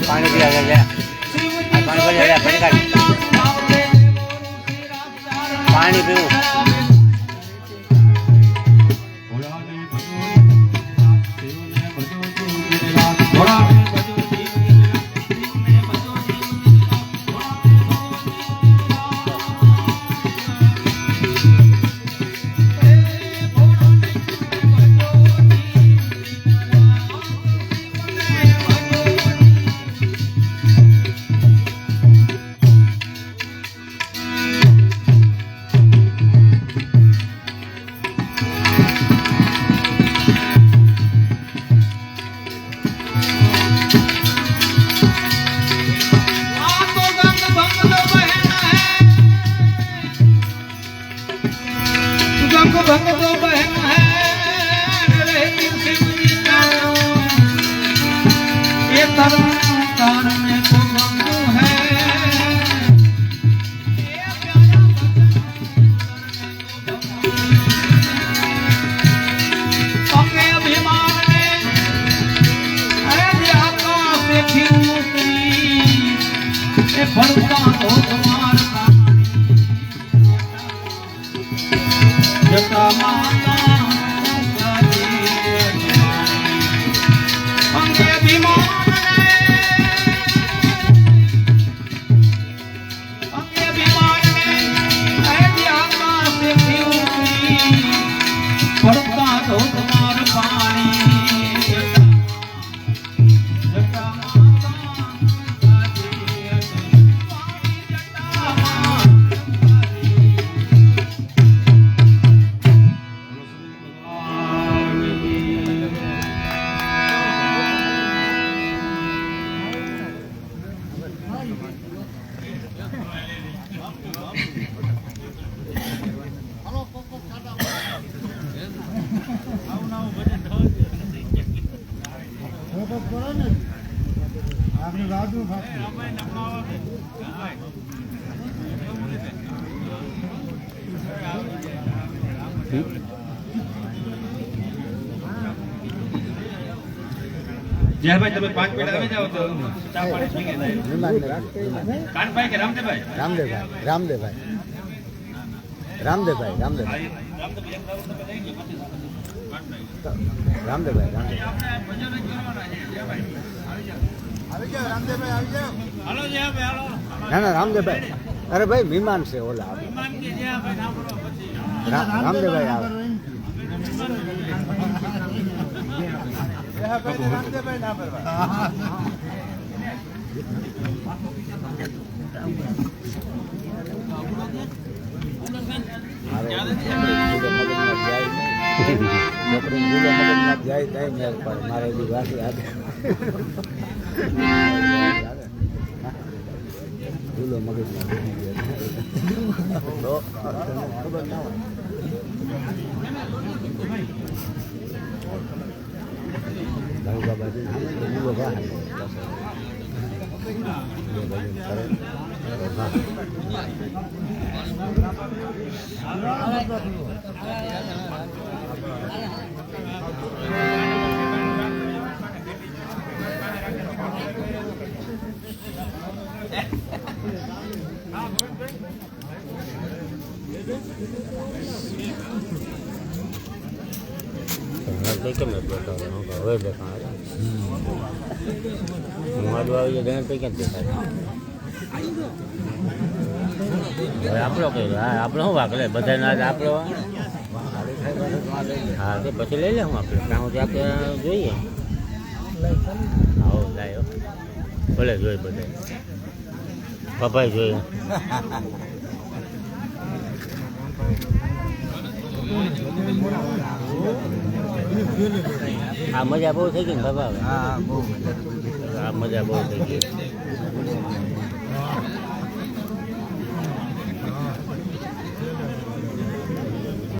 पानी पिया गया पानी पीऊ जय भाई તમે 5 મિનિટ આવી જાવ તો ચા પાણી પી ગયા કાનભાઈ કે રામદેવભાઈ રામદેવભાઈ હાલો જય ભાઈ હાલો ના રામદેવભાઈ અરે ભાઈ મહેમાન છે ઓલા મહેમાન કે જય ભાઈ ના બોલો પછી રામદેવભાઈ આવે રામદેવભાઈ ના પરવા મારે ભૂલો મગજમાં ખબર ના હોય બાબા કેમ હવે દેખાય મોડું આવી જાય તો કેમ દેખાય હવે આપણો કઈ હા આપણે શું વાક લે બધાને આપણો હા તે પછી લઈ લે હું આપણે ત્યાં સુધી આપણે જોઈએ આવો લાયો ભલે જોઈ બધા પપ્પાએ જોઈએ આ મજા બહુ થઈ ગઈ ને બાબા હા બહુ આ મજા બહુ થઈ ગઈ